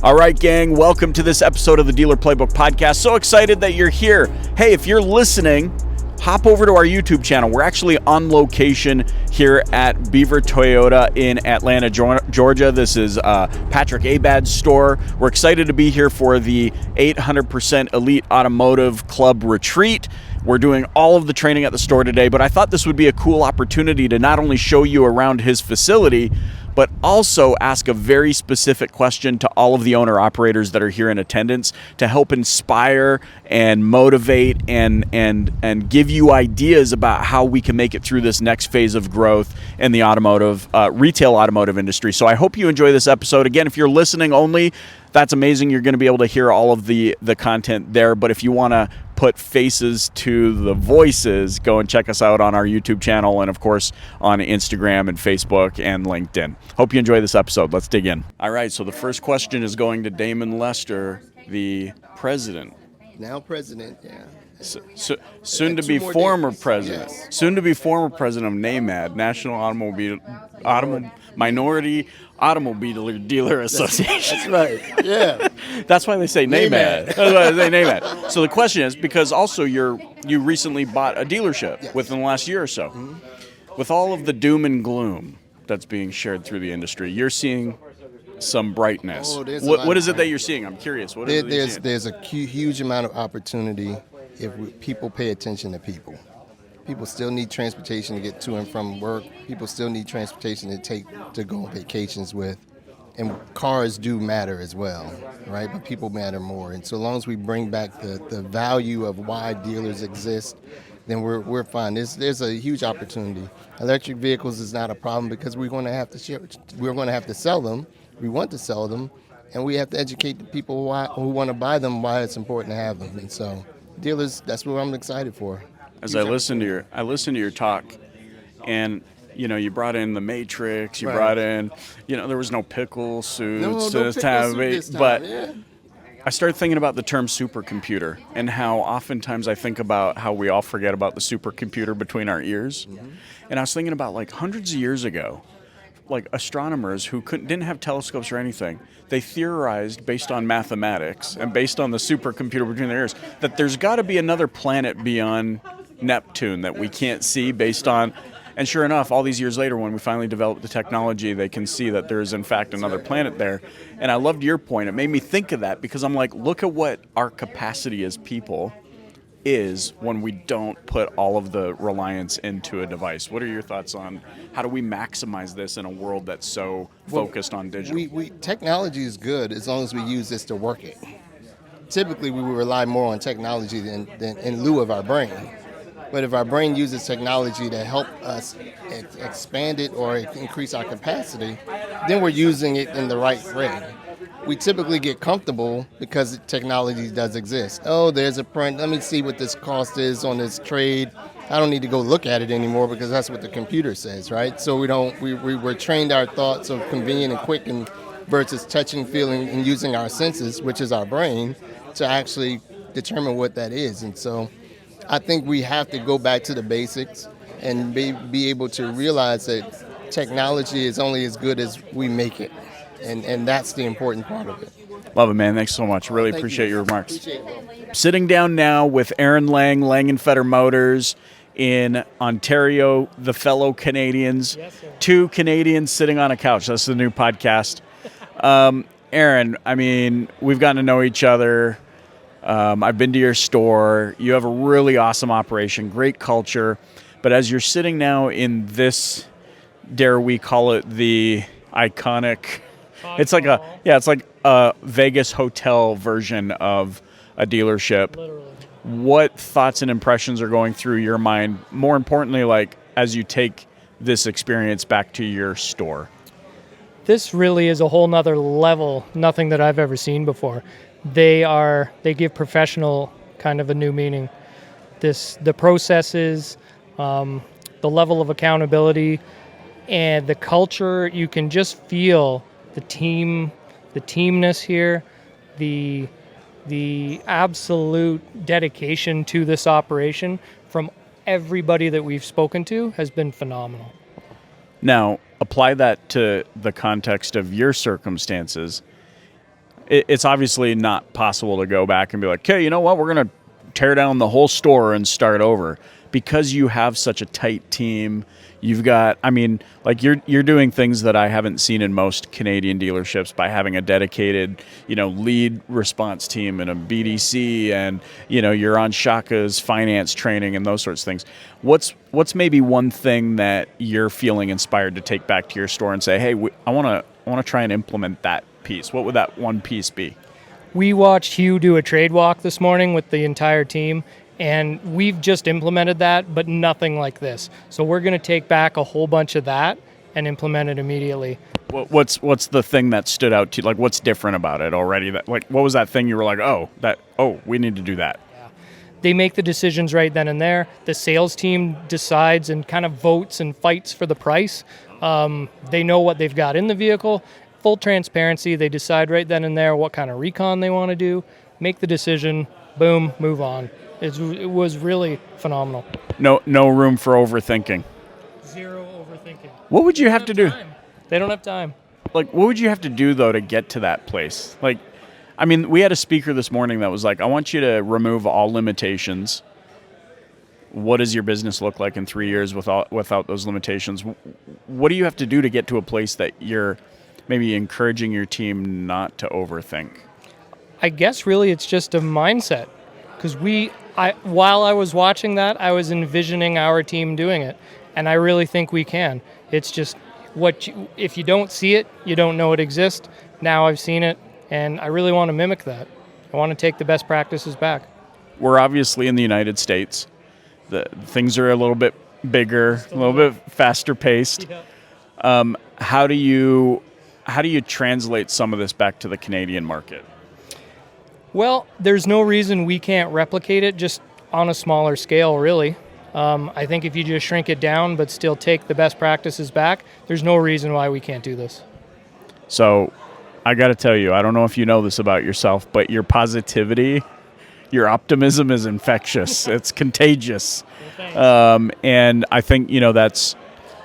All right, gang, welcome to this episode of the Dealer Playbook Podcast. So excited that you're here. Hey, if you're listening, hop over to our YouTube channel. We're actually on location here at Beaver Toyota in Atlanta, Georgia. This is Patrick Abad's store. We're excited to be here for the 800% Elite Automotive Club retreat. We're doing all of the training at the store today, but I thought this would be a cool opportunity to not only show you around his facility, but also ask a very specific question to all of the owner-operators that are here in attendance to help inspire and motivate and give you ideas about how we can make it through this next phase of growth in the automotive, retail automotive industry. So I hope you enjoy this episode. Again, if you're listening only, that's amazing. You're going to be able to hear all of the content there. But if you want to put faces to the voices, go and check us out on our YouTube channel and, of course, on Instagram and Facebook and LinkedIn. Hope you enjoy this episode. Let's dig in. All right, so the first question is going to Damon Lester, the president. Now president, yeah. Soon to be former president. Yes. Soon to be former president of NAMAD, National Minority Automobile Dealer Association. That's right. Yeah. That's why they say NAMAD. That's why they say NAMAD. So the question is, because also you recently bought a dealership within the last year or so. Mm-hmm. With all of the doom and gloom that's being shared through the industry, you're seeing some brightness. Oh, what is it that you're seeing? I'm curious. There's a huge amount of opportunity if people pay attention to people. People still need transportation to get to and from work. People still need transportation to go on vacations with. And cars do matter as well, right? But people matter more. And so long as we bring back the value of why dealers exist, then we're fine. There's a huge opportunity. Electric vehicles is not a problem because we're going to have to sell them. We want to sell them, and we have to educate the people who want to buy them why it's important to have them. And so dealers, that's what I'm excited for. As I listened to your talk, and you brought in the Matrix, you brought in, there was no pickle suits this time, but yeah. I started thinking about the term supercomputer and how oftentimes I think about how we all forget about the supercomputer between our ears. Mm-hmm. And I was thinking about like hundreds of years ago, like astronomers who didn't have telescopes or anything, they theorized based on mathematics and based on the supercomputer between their ears that there's got to be another planet beyond Neptune that we can't see based on. And sure enough, all these years later, when we finally developed the technology, they can see that there is, in fact, another planet there. And I loved your point. It made me think of that because I'm like, look at what our capacity as people is when we don't put all of the reliance into a device. What are your thoughts on how do we maximize this in a world that's so focused on digital? Technology is good as long as we use this to work it. Typically, we would rely more on technology than in lieu of our brain. But if our brain uses technology to help us expand it or increase our capacity, then we're using it in the right way. We typically get comfortable because technology does exist. Oh, there's a print. Let me see what this cost is on this trade. I don't need to go look at it anymore because that's what the computer says, right? So we're trained our thoughts of convenient and quick and versus touching, feeling, and using our senses, which is our brain, to actually determine what that is. And so I think we have to go back to the basics and be able to realize that technology is only as good as we make it. And that's the important part of it. Love it, man. Thanks so much. Really appreciate your remarks. Sitting down now with Aaron Lang Fetter Motors in Ontario, the fellow Canadians. Yes, sir. 2 Canadians sitting on a couch. That's the new podcast. Aaron, I mean, we've gotten to know each other. I've been to your store. You have a really awesome operation, great culture. But as you're sitting now in this, dare we call it the iconic, it's like a Vegas hotel version of a dealership. Literally. What thoughts and impressions are going through your mind? More importantly, like as you take this experience back to your store. This really is a whole nother level, nothing that I've ever seen before. They give professional kind of a new meaning. The processes, the level of accountability, and the culture, you can just feel the teamness here, the absolute dedication to this operation from everybody that we've spoken to has been phenomenal. Now, apply that to the context of your circumstances. it's obviously not possible to go back and be like, okay, you know what, we're going to tear down the whole store and start over, because you have such a tight team. You've got, I mean, like you're doing things that I haven't seen in most Canadian dealerships by having a dedicated, lead response team and a BDC, and you're on Shaka's finance training and those sorts of things. What's maybe one thing that you're feeling inspired to take back to your store and say, hey, I want to try and implement that piece? What would that one piece be? We watched Hugh do a trade walk this morning with the entire team, and we've just implemented that, but nothing like this. So we're going to take back a whole bunch of that and implement it immediately. What's the thing that stood out to you? Like, what's different about it already? That, like, what was that thing you were like, we need to do that? Yeah. They make the decisions right then and there. The sales team decides and kind of votes and fights for the price. They know what they've got in the vehicle. Full transparency. They decide right then and there what kind of recon they want to do, make the decision, boom, move on. It was really phenomenal. No room for overthinking. Zero overthinking. What would you have to do? They don't have time. Like, what would you have to do, though, to get to that place? Like, I mean, we had a speaker this morning that was like, I want you to remove all limitations. What does your business look like in 3 years without those limitations? What do you have to do to get to a place that you're maybe encouraging your team not to overthink? I guess really it's just a mindset. Because while I was watching that, I was envisioning our team doing it, and I really think we can. It's just if you don't see it, you don't know it exists. Now I've seen it, and I really want to mimic that. I want to take the best practices back. We're obviously in the United States. The things are a little bit bigger, a little bit faster paced. Yeah. How do you translate some of this back to the Canadian market? Well, there's no reason we can't replicate it, just on a smaller scale, really. I think if you just shrink it down but still take the best practices back, there's no reason why we can't do this. So I got to tell you, I don't know if you know this about yourself, but your positivity, your optimism is infectious. It's contagious. And I think,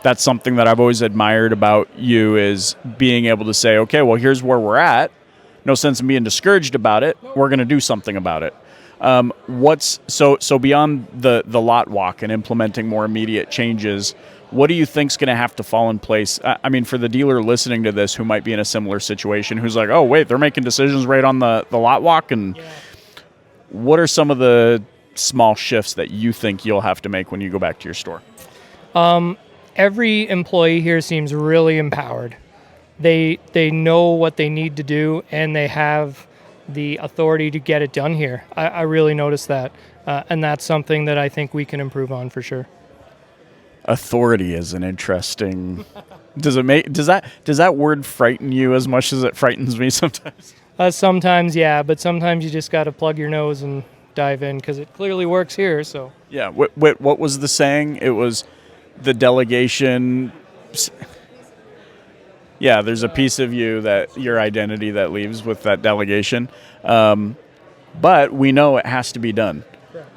that's something that I've always admired about you, is being able to say, okay, well, here's where we're at. No sense in being discouraged about it. We're going to do something about it. So beyond the lot walk and implementing more immediate changes, what do you think's going to have to fall in place? I mean, for the dealer listening to this who might be in a similar situation, who's like, oh, wait, they're making decisions right on the lot walk. And what are some of the small shifts that you think you'll have to make when you go back to your store? Every employee here seems really empowered. They know what they need to do, and they have the authority to get it done here. I really noticed that, and that's something that I think we can improve on for sure. Authority is an interesting. Does that word frighten you as much as it frightens me sometimes? Sometimes, yeah, but sometimes you just got to plug your nose and dive in, because it clearly works here. So yeah, what was the saying? It was the delegation. Yeah, there's a piece of you, that your identity, that leaves with that delegation. But we know it has to be done.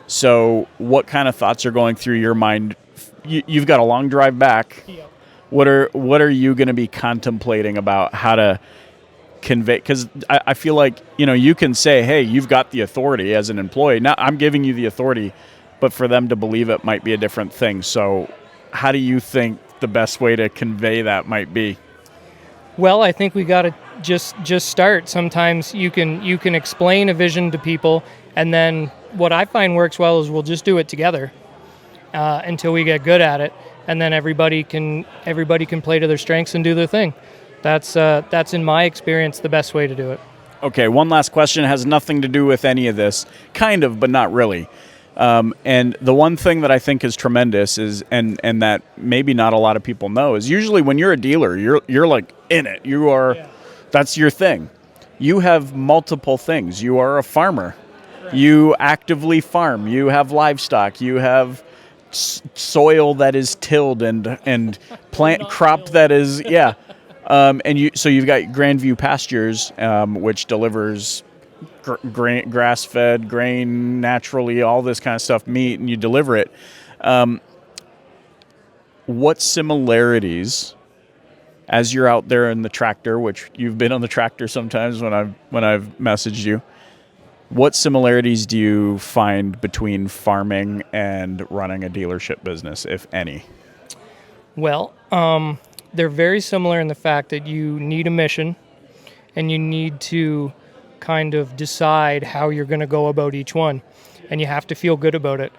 So what kind of thoughts are going through your mind? You've got a long drive back. What are you going to be contemplating about how to convey? Because I feel like, you can say, hey, you've got the authority as an employee. Now I'm giving you the authority, but for them to believe it might be a different thing. So how do you think the best way to convey that might be? Well, I think we got to just start. Sometimes you can explain a vision to people, and then what I find works well is we'll just do it together until we get good at it, and then everybody can play to their strengths and do their thing. That's in my experience the best way to do it. Okay, one last question. It has nothing to do with any of this, kind of, but not really. And the one thing that I think is tremendous is, and that maybe not a lot of people know, is usually when you're a dealer, you're like in it. You are, that's your thing. You have multiple things. You are a farmer. Right. You actively farm. You have livestock. You have soil that is tilled and plant crop that is so you've got Grandview Pastures, which delivers grass-fed grain naturally, all this kind of stuff, meat, and you deliver it. What similarities, as you're out there in the tractor, which you've been on the tractor sometimes when I've messaged you, what similarities do you find between farming and running a dealership business, if any? Well, they're very similar in the fact that you need a mission and you need to kind of decide how you're going to go about each one, and you have to feel good about it.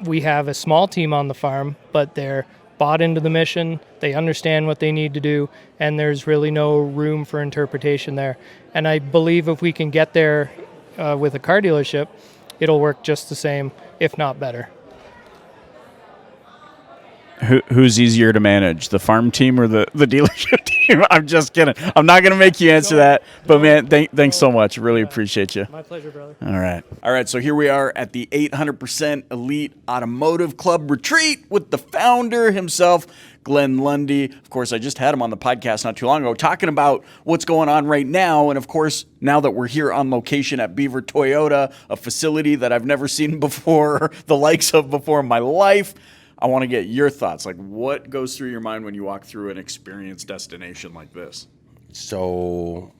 We have a small team on the farm, but they're bought into the mission, they understand what they need to do, and there's really no room for interpretation there. And I believe if we can get there with a car dealership, it'll work just the same, if not better. Who's easier to manage, the farm team or the dealership team? I'm just kidding. I'm not going to make you answer that. But, man, thanks so much. Really appreciate you. My pleasure, brother. All right. So here we are at the 800% Elite Automotive Club retreat with the founder himself, Glenn Lundy. Of course, I just had him on the podcast not too long ago talking about what's going on right now. And, of course, now that we're here on location at Beaver Toyota, a facility that I've never seen before, the likes of before in my life, I want to get your thoughts. Like, what goes through your mind when you walk through an experience destination like this? So,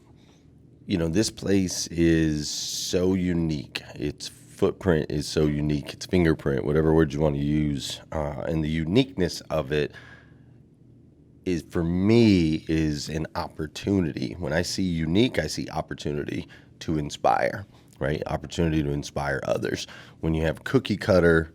this place is so unique. Its footprint is so unique. Its fingerprint, whatever word you want to use, and the uniqueness of it is, for me, is an opportunity. When I see unique, I see opportunity to inspire, right? Opportunity to inspire others. When you have cookie cutter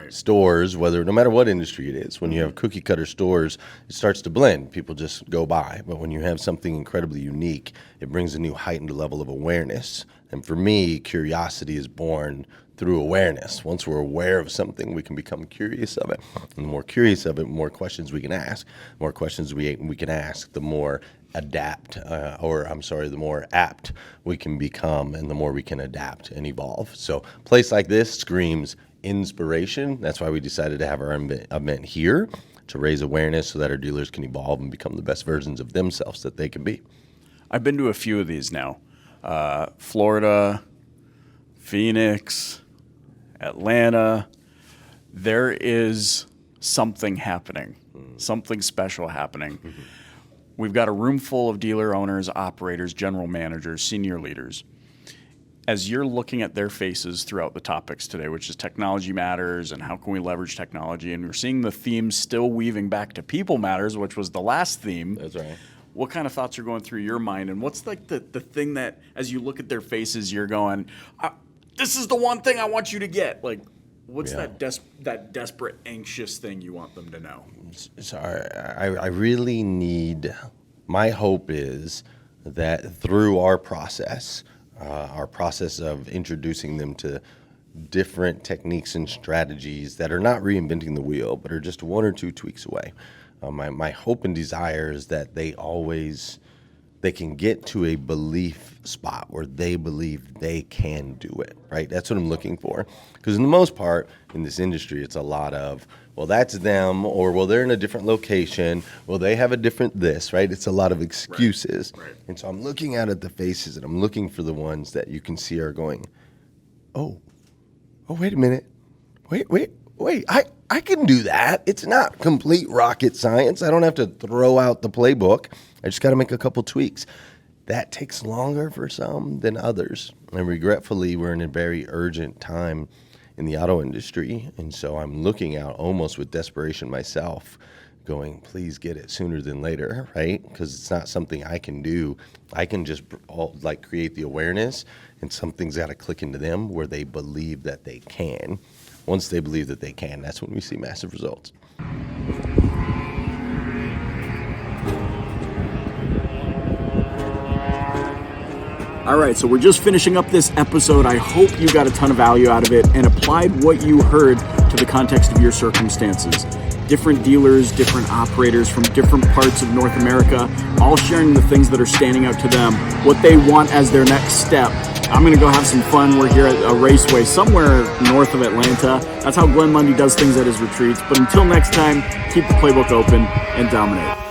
stores, no matter what industry it is, when you have cookie cutter stores, it starts to blend. People just go by. But when you have something incredibly unique, it brings a new heightened level of awareness. And for me, curiosity is born through awareness. Once we're aware of something, we can become curious of it. And the more curious of it, the more questions we can ask. The more questions we can ask, the more the more apt we can become, and the more we can adapt and evolve. So a place like this screams inspiration. That's why we decided to have our event here, to raise awareness so that our dealers can evolve and become the best versions of themselves that they can be. I've been to a few of these now. Florida, Phoenix, Atlanta. There is something happening, something special happening. Mm-hmm. We've got a room full of dealer owners, operators, general managers, senior leaders. As you're looking at their faces throughout the topics today, which is technology matters and how can we leverage technology, and we're seeing the themes still weaving back to people matters, which was the last theme. That's right. What kind of thoughts are going through your mind, and what's like the thing that, as you look at their faces, you're going, this is the one thing I want you to get? Like, what's that desperate, anxious thing you want them to know? So I really need, my hope is that through our process of introducing them to different techniques and strategies that are not reinventing the wheel, but are just one or two tweaks away. My hope and desire is that they can get to a belief spot where they believe they can do it, right? That's what I'm looking for. Because in the most part, in this industry, it's a lot of, well, that's them, or, well, they're in a different location, well, they have a different this, right? It's a lot of excuses. Right. And so I'm looking out at the faces, and I'm looking for the ones that you can see are going, oh, wait a minute. Wait, I can do that. It's not complete rocket science. I don't have to throw out the playbook. I just got to make a couple tweaks. That takes longer for some than others. And regretfully, we're in a very urgent time in the auto industry. And so I'm looking out almost with desperation myself, going, please get it sooner than later, right? Because it's not something I can do. I can just create the awareness, and something's got to click into them where they believe that they can. Once they believe that they can, that's when we see massive results. All right, so we're just finishing up this episode. I hope you got a ton of value out of it and applied what you heard to the context of your circumstances. Different dealers, different operators from different parts of North America, all sharing the things that are standing out to them, what they want as their next step. I'm going to go have some fun. We're here at a raceway somewhere north of Atlanta. That's how Glenn Lundy does things at his retreats. But until next time, keep the playbook open and dominate.